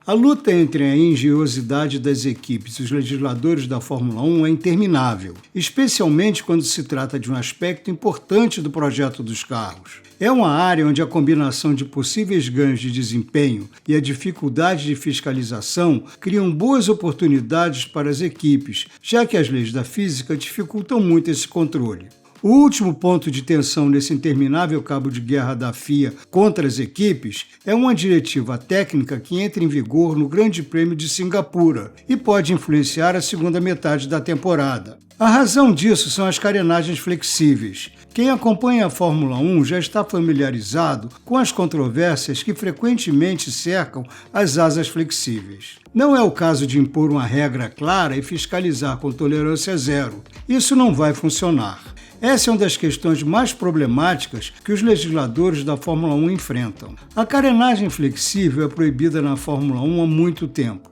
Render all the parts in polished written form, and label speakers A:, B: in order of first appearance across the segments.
A: A luta entre a engenhosidade das equipes e os legisladores da Fórmula 1 é interminável, especialmente quando se trata de um aspecto importante do projeto dos carros. É uma área onde a combinação de possíveis ganhos de desempenho e a dificuldade de fiscalização criam boas oportunidades para as equipes, já que as leis da física dificultam muito esse controle. O último ponto de tensão nesse interminável cabo de guerra da FIA contra as equipes é uma diretiva técnica que entra em vigor no Grande Prêmio de Singapura e pode influenciar a segunda metade da temporada. A razão disso são as carenagens flexíveis. Quem acompanha a Fórmula 1 já está familiarizado com as controvérsias que frequentemente cercam as asas flexíveis. Não é o caso de impor uma regra clara e fiscalizar com tolerância zero. Isso não vai funcionar. Essa é uma das questões mais problemáticas que os legisladores da Fórmula 1 enfrentam. A carenagem flexível é proibida na Fórmula 1 há muito tempo.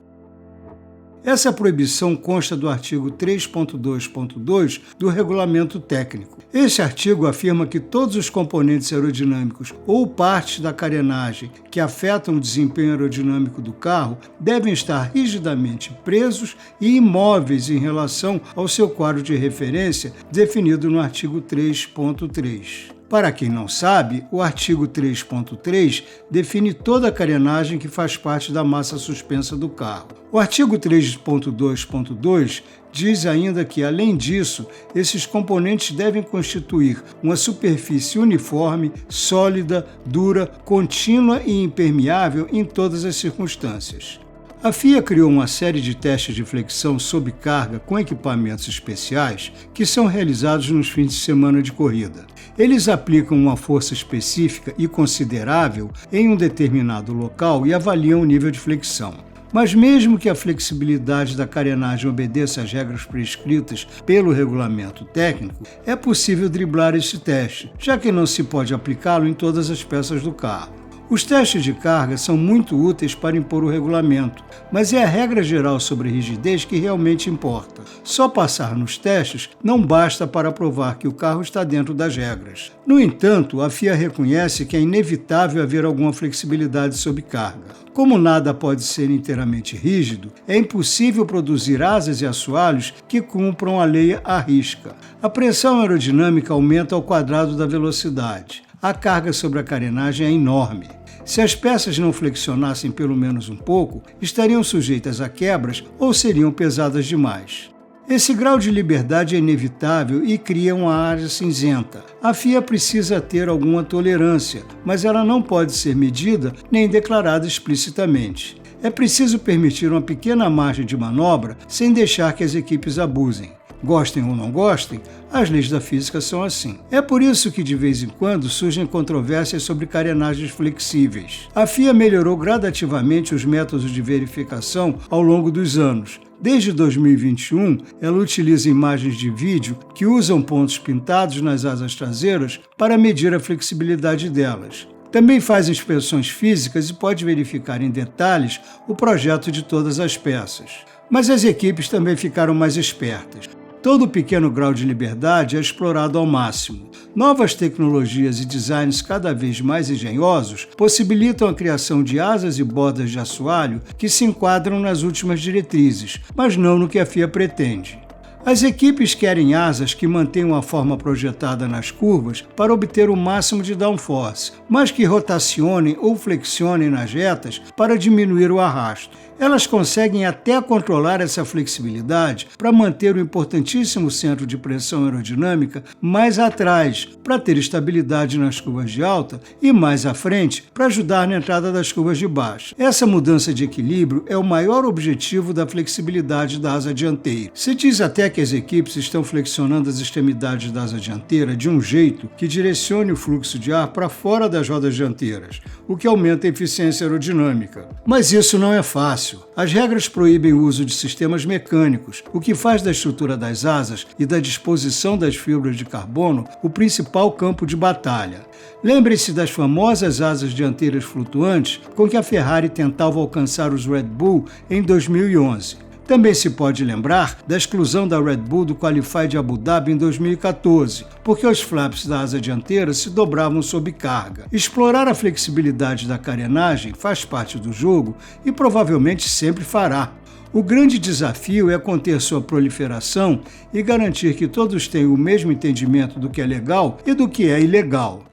A: Essa proibição consta do artigo 3.2.2 do Regulamento Técnico. Esse artigo afirma que todos os componentes aerodinâmicos ou partes da carenagem que afetam o desempenho aerodinâmico do carro devem estar rigidamente presos e imóveis em relação ao seu quadro de referência definido no artigo 3.3. Para quem não sabe, o artigo 3.3 define toda a carenagem que faz parte da massa suspensa do carro. O artigo 3.2.2 diz ainda que, além disso, esses componentes devem constituir uma superfície uniforme, sólida, dura, contínua e impermeável em todas as circunstâncias. A FIA criou uma série de testes de flexão sob carga com equipamentos especiais que são realizados nos fins de semana de corrida. Eles aplicam uma força específica e considerável em um determinado local e avaliam o nível de flexão. Mas mesmo que a flexibilidade da carenagem obedeça às regras prescritas pelo regulamento técnico, é possível driblar esse teste, já que não se pode aplicá-lo em todas as peças do carro. Os testes de carga são muito úteis para impor o regulamento, mas é a regra geral sobre rigidez que realmente importa. Só passar nos testes não basta para provar que o carro está dentro das regras. No entanto, a FIA reconhece que é inevitável haver alguma flexibilidade sob carga. Como nada pode ser inteiramente rígido, é impossível produzir asas e assoalhos que cumpram a lei à risca. A pressão aerodinâmica aumenta ao quadrado da velocidade. A carga sobre a carenagem é enorme. Se as peças não flexionassem pelo menos um pouco, estariam sujeitas a quebras ou seriam pesadas demais. Esse grau de liberdade é inevitável e cria uma área cinzenta. A FIA precisa ter alguma tolerância, mas ela não pode ser medida nem declarada explicitamente. É preciso permitir uma pequena margem de manobra sem deixar que as equipes abusem. Gostem ou não gostem, as leis da física são assim. É por isso que de vez em quando surgem controvérsias sobre carenagens flexíveis. A FIA melhorou gradativamente os métodos de verificação ao longo dos anos. Desde 2021, ela utiliza imagens de vídeo que usam pontos pintados nas asas traseiras para medir a flexibilidade delas. Também faz inspeções físicas e pode verificar em detalhes o projeto de todas as peças. Mas as equipes também ficaram mais espertas. Todo pequeno grau de liberdade é explorado ao máximo. Novas tecnologias e designs cada vez mais engenhosos possibilitam a criação de asas e bordas de assoalho que se enquadram nas últimas diretrizes, mas não no que a FIA pretende. As equipes querem asas que mantenham a forma projetada nas curvas para obter o máximo de downforce, mas que rotacionem ou flexionem nas retas para diminuir o arrasto. Elas conseguem até controlar essa flexibilidade para manter o importantíssimo centro de pressão aerodinâmica mais atrás, para ter estabilidade nas curvas de alta, e mais à frente, para ajudar na entrada das curvas de baixo. Essa mudança de equilíbrio é o maior objetivo da flexibilidade da asa dianteira. Se diz até que as equipes estão flexionando as extremidades da asa dianteira de um jeito que direcione o fluxo de ar para fora das rodas dianteiras, o que aumenta a eficiência aerodinâmica. Mas isso não é fácil. As regras proíbem o uso de sistemas mecânicos, o que faz da estrutura das asas e da disposição das fibras de carbono o principal campo de batalha. Lembre-se das famosas asas dianteiras flutuantes com que a Ferrari tentava alcançar os Red Bull em 2011. Também se pode lembrar da exclusão da Red Bull do Qualify de Abu Dhabi em 2014, porque os flaps da asa dianteira se dobravam sob carga. Explorar a flexibilidade da carenagem faz parte do jogo e provavelmente sempre fará. O grande desafio é conter sua proliferação e garantir que todos tenham o mesmo entendimento do que é legal e do que é ilegal.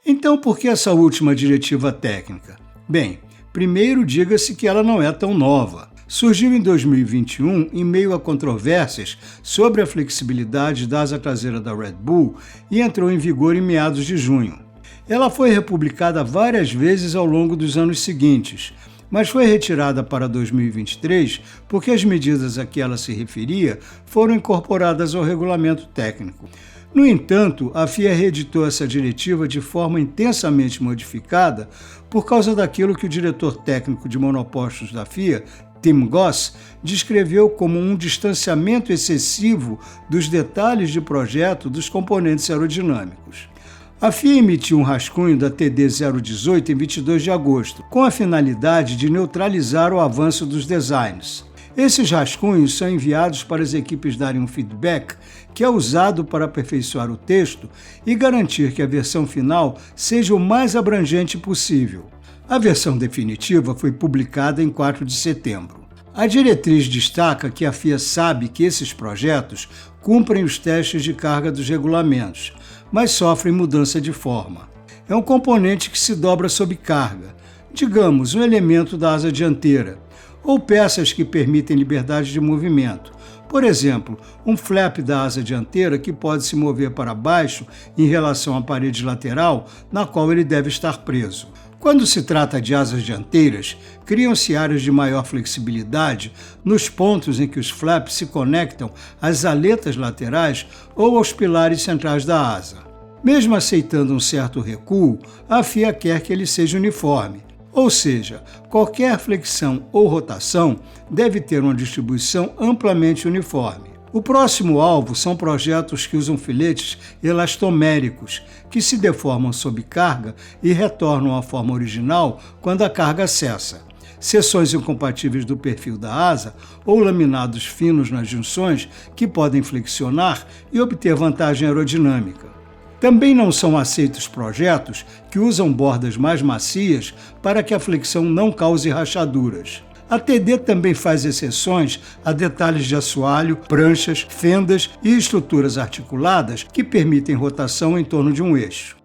A: Então, por que essa última diretiva técnica? Bem, primeiro diga-se que ela não é tão nova. Surgiu em 2021 em meio a controvérsias sobre a flexibilidade da asa traseira da Red Bull e entrou em vigor em meados de junho. Ela foi republicada várias vezes ao longo dos anos seguintes, mas foi retirada para 2023 porque as medidas a que ela se referia foram incorporadas ao regulamento técnico. No entanto, a FIA reeditou essa diretiva de forma intensamente modificada por causa daquilo que o diretor técnico de monopostos da FIA, Tim Goss, descreveu como um distanciamento excessivo dos detalhes de projeto dos componentes aerodinâmicos. A FIA emitiu um rascunho da TD 018 em 22 de agosto, com a finalidade de neutralizar o avanço dos designs. Esses rascunhos são enviados para as equipes darem um feedback que é usado para aperfeiçoar o texto e garantir que a versão final seja o mais abrangente possível. A versão definitiva foi publicada em 4 de setembro. A diretriz destaca que a FIA sabe que esses projetos cumprem os testes de carga dos regulamentos, mas sofrem mudança de forma. É um componente que se dobra sob carga, digamos, um elemento da asa dianteira, ou peças que permitem liberdade de movimento. Por exemplo, um flap da asa dianteira que pode se mover para baixo em relação à parede lateral na qual ele deve estar preso. Quando se trata de asas dianteiras, criam-se áreas de maior flexibilidade nos pontos em que os flaps se conectam às aletas laterais ou aos pilares centrais da asa. Mesmo aceitando um certo recuo, a FIA quer que ele seja uniforme. Ou seja, qualquer flexão ou rotação deve ter uma distribuição amplamente uniforme. O próximo alvo são projetos que usam filetes elastoméricos, que se deformam sob carga e retornam à forma original quando a carga cessa. Seções incompatíveis do perfil da asa ou laminados finos nas junções que podem flexionar e obter vantagem aerodinâmica. Também não são aceitos projetos que usam bordas mais macias para que a flexão não cause rachaduras. A TD também faz exceções a detalhes de assoalho, pranchas, fendas e estruturas articuladas que permitem rotação em torno de um eixo.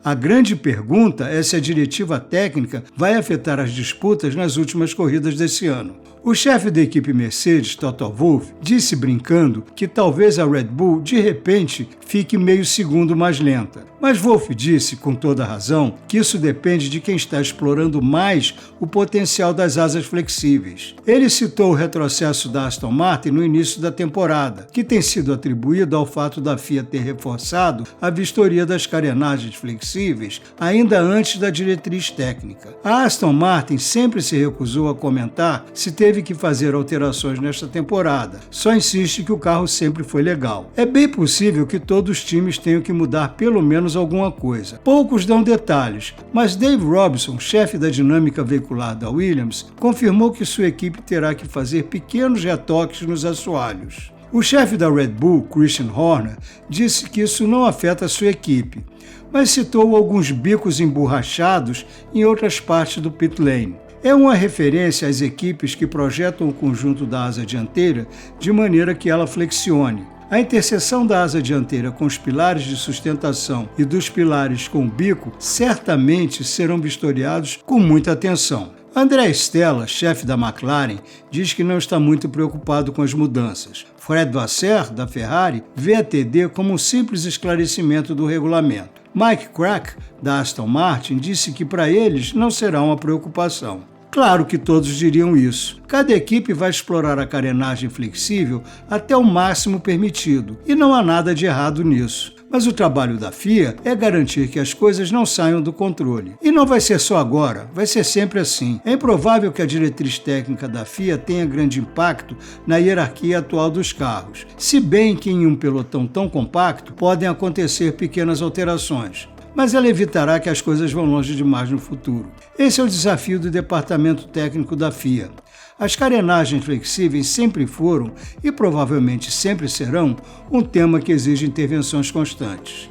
A: A grande pergunta é se a diretiva técnica vai afetar as disputas nas últimas corridas desse ano. O chefe da equipe Mercedes, Toto Wolff, disse brincando que talvez a Red Bull, de repente, fique meio segundo mais lenta. Mas Wolff disse, com toda razão, que isso depende de quem está explorando mais o potencial das asas flexíveis. Ele citou o retrocesso da Aston Martin no início da temporada, que tem sido atribuído ao fato da FIA ter reforçado a vistoria das carenagens flexíveis ainda antes da diretriz técnica. A Aston Martin sempre se recusou a comentar se teve que fazer alterações nesta temporada, só insiste que o carro sempre foi legal. É bem possível que todos os times tenham que mudar pelo menos alguma coisa. Poucos dão detalhes, mas Dave Robson, chefe da dinâmica veicular da Williams, confirmou que sua equipe terá que fazer pequenos retoques nos assoalhos. O chefe da Red Bull, Christian Horner, disse que isso não afeta a sua equipe, mas citou alguns bicos emborrachados em outras partes do pit lane. É uma referência às equipes que projetam o conjunto da asa dianteira de maneira que ela flexione. A interseção da asa dianteira com os pilares de sustentação e dos pilares com o bico certamente serão vistoriados com muita atenção. André Stella, chefe da McLaren, diz que não está muito preocupado com as mudanças. Fred Vasseur, da Ferrari, vê a TD como um simples esclarecimento do regulamento. Mike Crack, da Aston Martin, disse que para eles não será uma preocupação. Claro que todos diriam isso. Cada equipe vai explorar a carenagem flexível até o máximo permitido, e não há nada de errado nisso. Mas o trabalho da FIA é garantir que as coisas não saiam do controle. E não vai ser só agora, vai ser sempre assim. É improvável que a diretriz técnica da FIA tenha grande impacto na hierarquia atual dos carros, se bem que em um pelotão tão compacto podem acontecer pequenas alterações. mas ela evitará que as coisas vão longe demais no futuro. Esse é o desafio do departamento técnico da FIA. As carenagens flexíveis sempre foram, e provavelmente sempre serão, um tema que exige intervenções constantes.